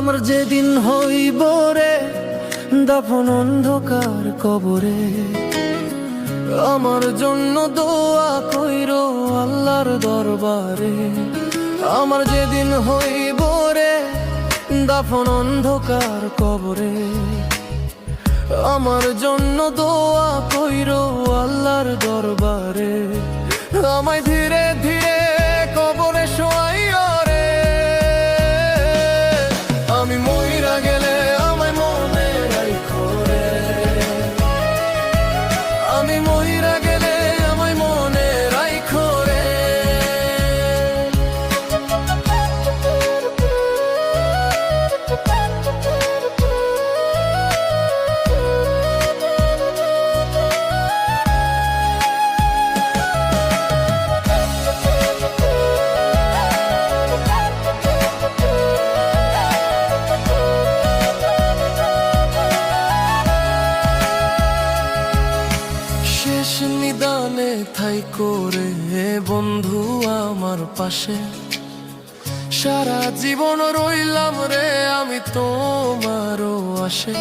আমার যেদিন হইব রে দাফন অন্ধকার কবরে, আমার জন্য দোয়া কইরো আল্লাহর দরবারে। আমার যেদিন হইব রে দাফন অন্ধকার কবরে, আমার জন্য দোয়া কইরো আল্লাহর দরবারে। আমায় ধীরে ধীরে কবরে শোয়াইও রে, আমি মইরা গেলে আমায় মনে রাইখো রে, আমি মইরা গেলে আমায় মনে রাইখো রে। নিদানে থাইকো রে বন্ধু আমার পাশে, সারা জীবন রইলাম রে আমি তোমারও আশে।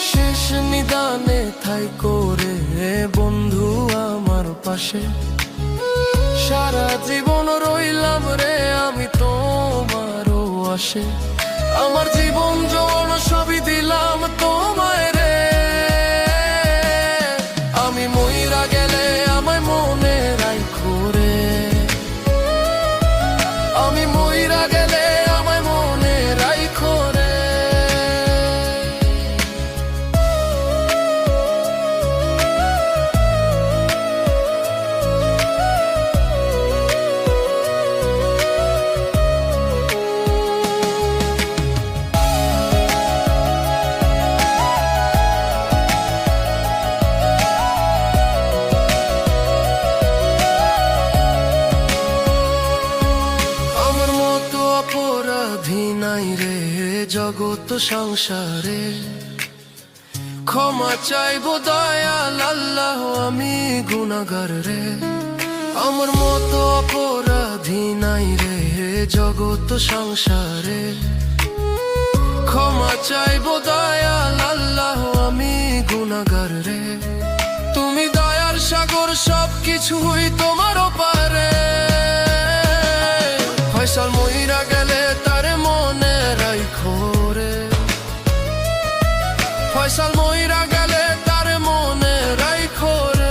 শেষ নিদানে থাইকো রে বন্ধু আমার পাশে, সারা জীবন রইলাম রে আমি তোমারও আশে। আমার জীবন জন সবই দিলাম তোমায় রে, আমি মইরা গেলে আমায় মনে রাইখো রে, আমি মইরা গেলে আমায় মনে রাইখো রে। অপরাধী নাই রে জগৎ সংসারে, ক্ষমা চাইবো দয়াল আল্লাহ আমি গুনাহগার রে। আমার মতো অপরাধী নাই রে জগৎ সংসারে, ক্ষমা চাইবো দয়াল আল্লাহ আমি গুনাহগার রে। তুমি দয়ার সাগর সবকিছুই তোমার পারে, ফয়সাল মইরা গেলে তার মনে রাইখো রে, ফয়সাল মইরা গেলে তার মনে রাইখো রে।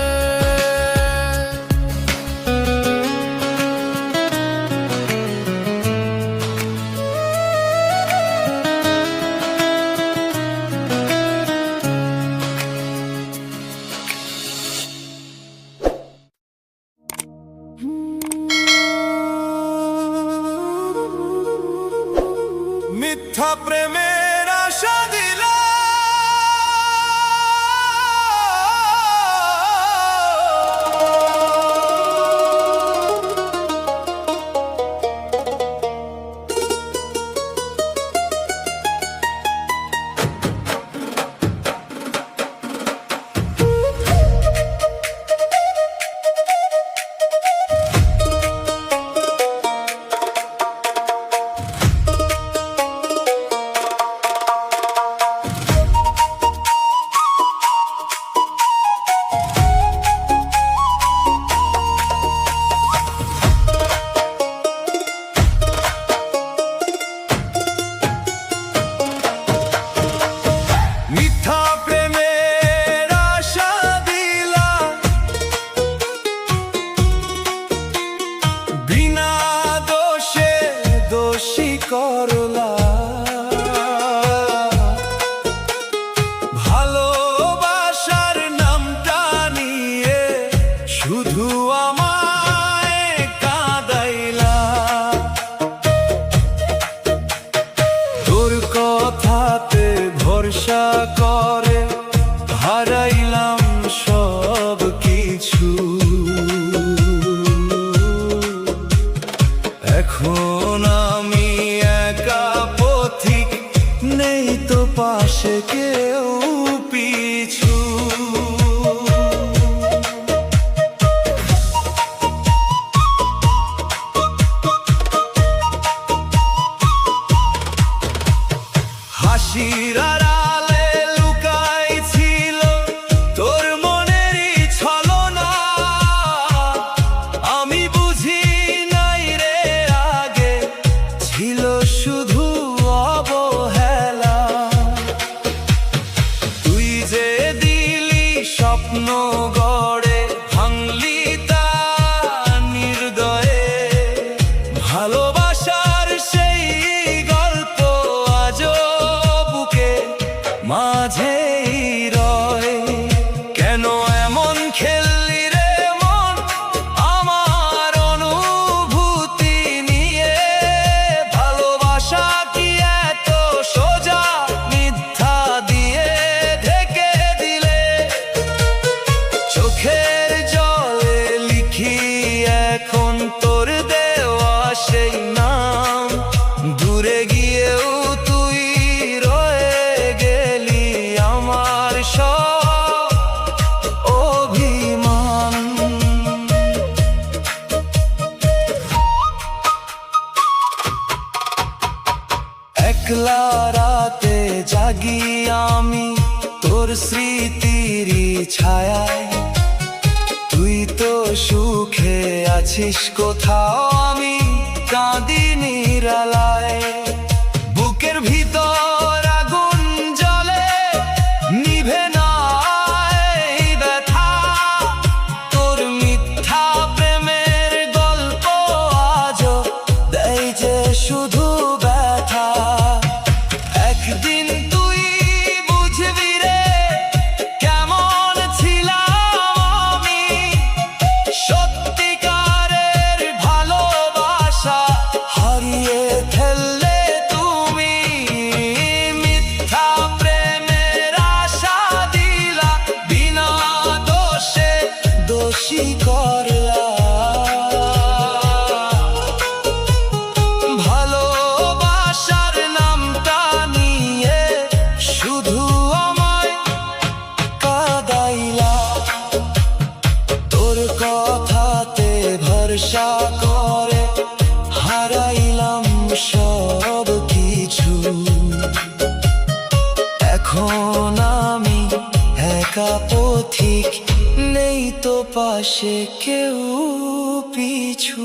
মিথ্যা প্রেমের আশা দিলা গড়ে ভাঙলি তা নির্দয়ে। ভালোবাসার সেই গল্প আজও বুকে মাঝেই রয়। কেন এমন খেললি রে মন আমার অনুভূতি নিয়ে? ভালোবাসা কি এত সোজা মিথ্যা দিয়ে ঢেকে দিলে? চোখের জলে লিখি এখন তোর দেওয়া সেই নাম। দূরে গিয়েও তুই রয়ে গেলি আমার সব অভিমান। একলা রাতে জাগি আমি তোর স্মৃতিরই ছায়ায়। তুই তো সুখে আছিস কোথাও, আমি কাঁদি নিরালায়। বুকের ভিতর আগুন জ্বলে নিভে না এই ব্যথা। তোর মিথ্যা প্রেমের গল্প আজও দেয় যে শুধু ব্যথা। একদিন তুই বুঝবি রে কেমন ছিলাম আমি। সত্যিকারের ভালোবাসা হারিয়ে ফেললে তুমি। মিথ্যা প্রেমের আশা দিলা, বিনা দোষে দোষী করলা। ভালোবাসার নামটা নিয়ে শুধু আমায় কাঁদাইলা। তোর কথাতে ভরসা করে হারাইলাম সব কিছু। এখন আমি একা পথিক, নেই তো পাশে কেউ পিছু।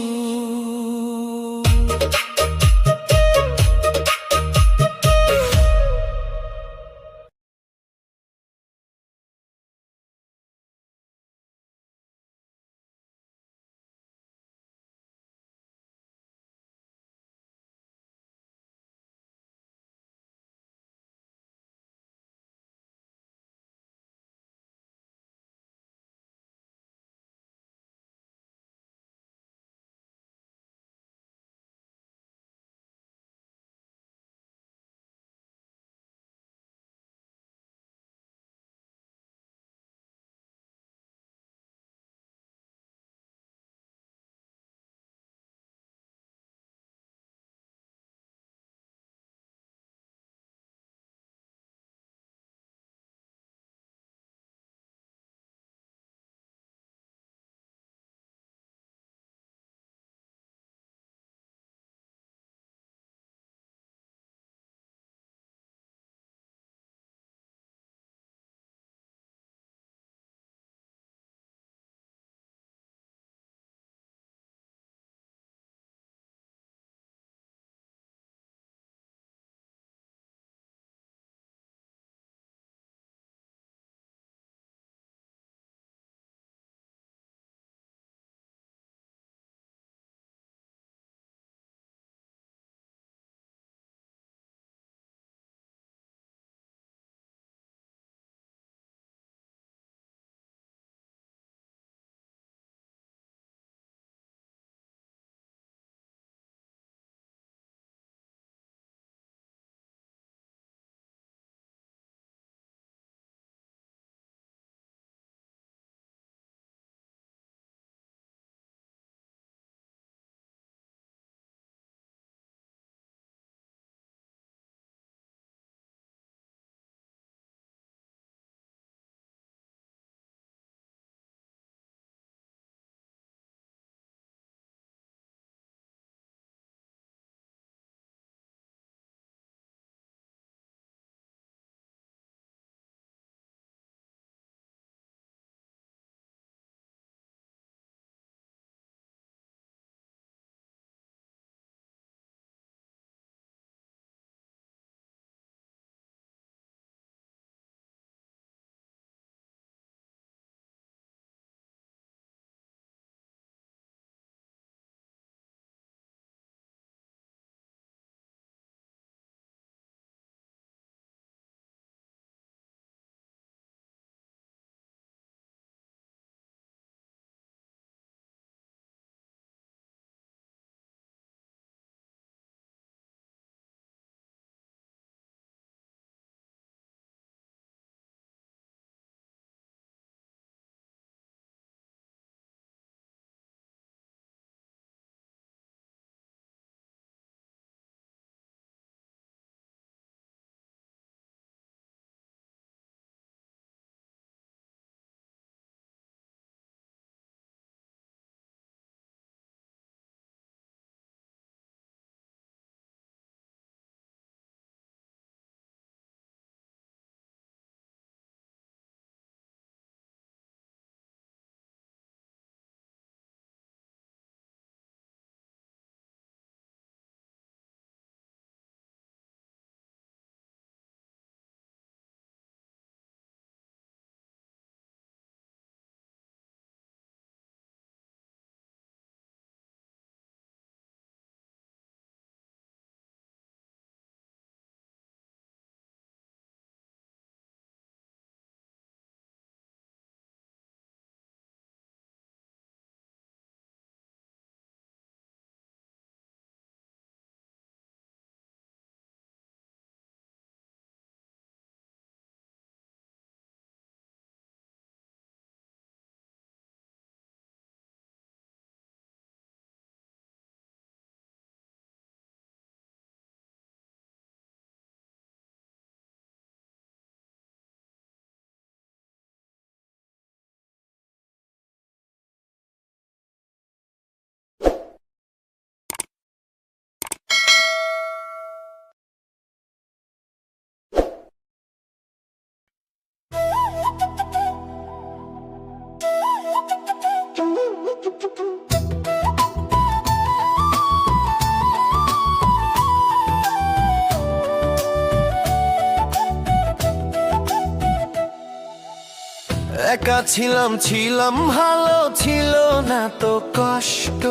একা ছিলাম ছিলাম ভালো, ছিল না তো কষ্ট।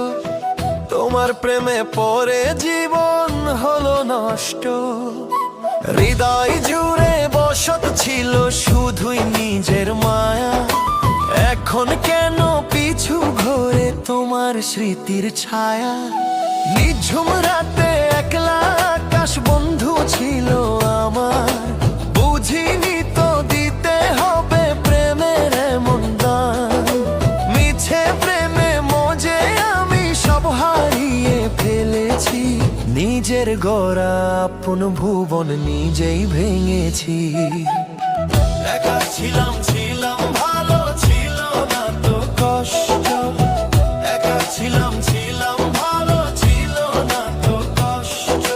তোমার প্রেমে পড়ে জীবন হলো নষ্ট। হৃদয় জুড়ে বসত ছিল শুধুই নিজের মায়া। এখন কেন পিছু ঘোরে তোমার স্মৃতির ছায়া? নিঝুম রাতে একলা আকাশ বন্ধু ছিল আমার। বুঝিনি তো দিতে হবে প্রেমের এমন দাম। মিছে প্রেমে মজে আমি সব হারিয়ে ফেলেছি। নিজের গড়া আপন ভুবন নিজেই ভেঙেছি। একা ছিলাম ছিলাম ভালো, ছিল না তো কষ্ট। একা ছিলাম ছিলাম ভালো, ছিল না তো কষ্ট।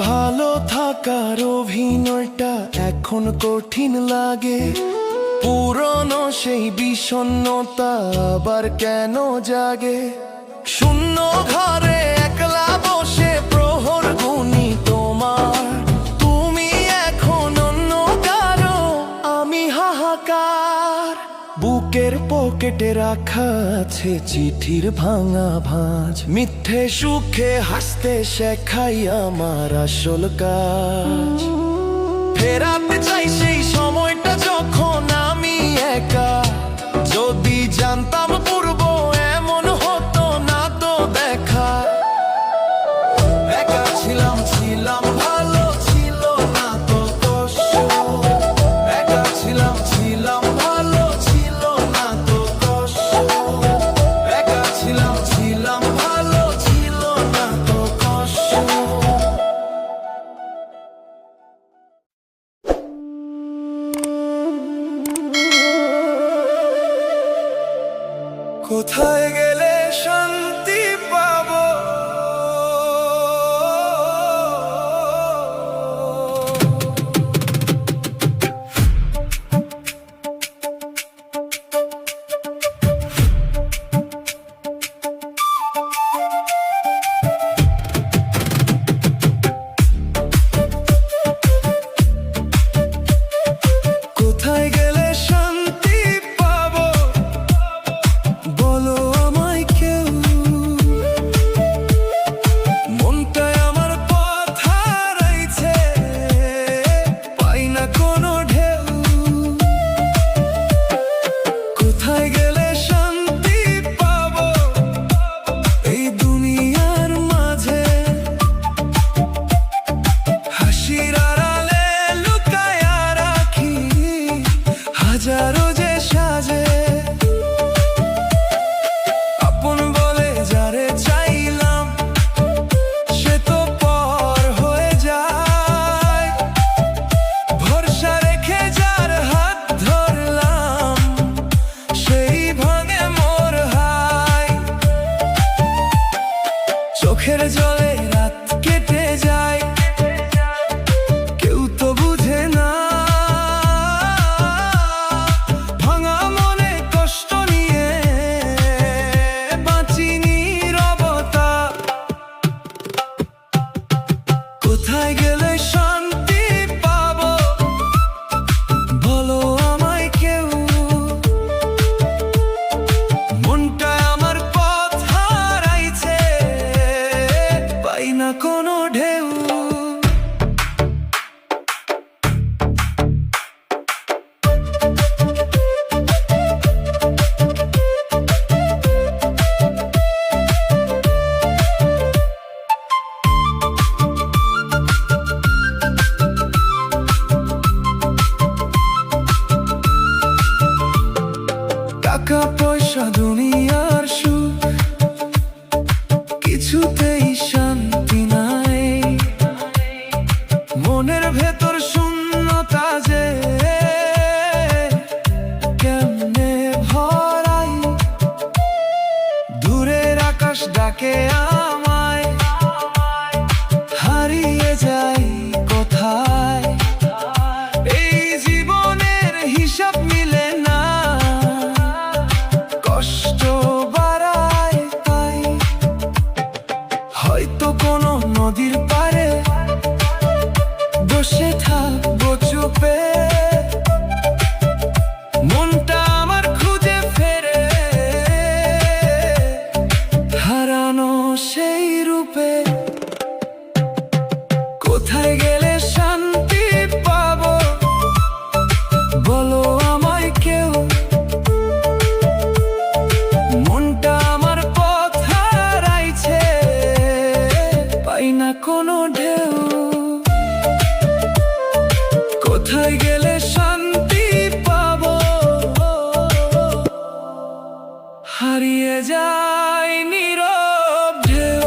ভালো থাকার অভিনয়টা এখন কঠিন লাগে। পুরনো সেই বিষণ্ণতা আবার কেন জাগে? শূন্য ঘরে একলা বসে প্রহর গুনি তোমার। তুমি এখন অন্য কারো, আমি হাহাকার। বুকের পকেটে রাখা আছে চিঠির ভাঙা ভাঁজ। মিথ্যে সুখে হাসতে শেখাই আমার আসল কাজ। ফেরাতে চাই সেই সময়টা যখন আমি একা। যদি জানতাম পূর্ব এমন হতো না তো দেখা। একা ছিলাম ছিলাম ভালো, ছিল না তো কষ্ট। একা ছিলাম ছিলাম ভালো, ছিল না তো কষ্ট। একা ছিলাম ছিলাম ভালো, ছিল না তো কষ্ট। ভেতর শূন্যতা যে কেমনে ভরাই, দূরের আকাশ ডাকে আমায়, হারিয়ে যাই কোথায়। এই জীবনের হিসাব মিলে না, কষ্ট বাড়ায় তাই। হয়তো কোনো নদীর পাড়ে বসে থাকবো চুপে, মনটা আমার খুঁজে ফেরে হারানো সেই রূপে। কোথায় গেলে শান্তি পাবো বলো আমায় কেউ, মনটা আমার পথ হারাইছে, পাই না কোনো ঢেউ। কোথায় গেলে শান্তি পাবো, হারিয়ে যায় নীরব ঢেউ।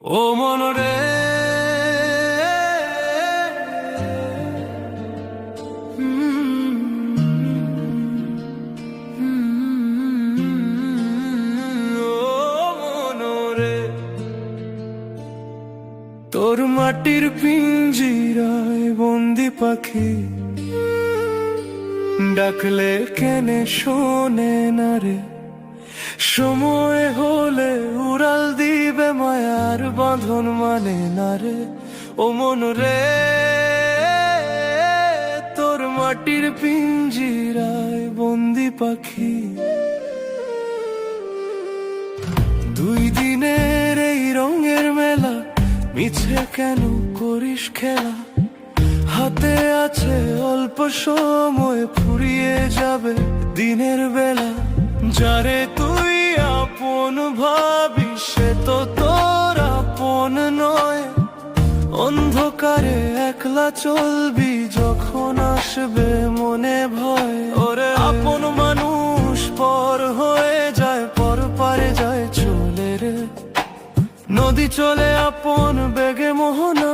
ও মন রে, ও মন রে, তোর মাটির পিঞ্জিরায় বন্দি পাখি, ডাকলে কেনে শোনে না রে। সময় হলে উড়াল দিবে মায়ার বাঁধন মানে না রে। ও মন রে, তোর মাটির পিঞ্জিরায় বন্দি পাখি। দুই দিনের এই রঙের মেলা, মিছে কেন করিস খেলা? হাতে আছে অল্প সময়, ফুরিয়ে যাবে দিনের বেলা। যারে তুই আপন ভাবিস সে তো তোর আপন নয়। অন্ধকারে একলা চলবি যখন আসবে মনে ভয়। ওরে আপন মানুষ পর হয়ে যায়, পর পারে যায় চলে রে। নদী চলে আপন বেগে মোহনা,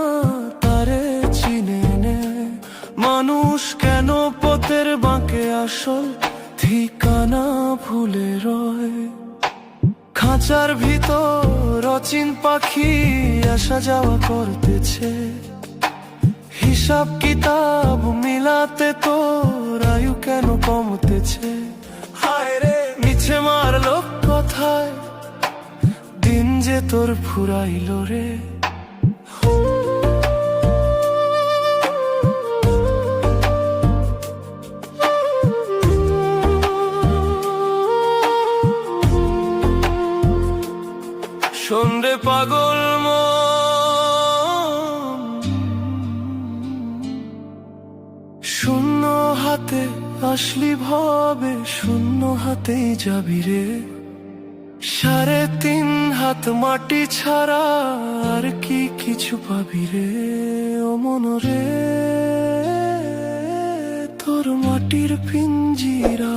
তারে চিনে নে। মানুষ কেন পথের বাঁকে আসল ঠিকানা ভুলে রয়। খাঁচার ভিতর অচিন পাখি আসা যাওয়া করতেছে। হিসাব কিতাব মিলাতে তোর আয়ু কেন কমতেছে? হায় রে মিছে মারলো কথায়, দিন যে তোর ফুরাইল রে। সন্ধ্যে পাগল মন, শূন্য হাতে আসলি ভবে, শূন্য হাতেই যাবি রে। 3.5 হাত মাটি ছাড়া আর কি কিছু পাবি রে। ও মন রে, তোর মাটির পিঞ্জিরা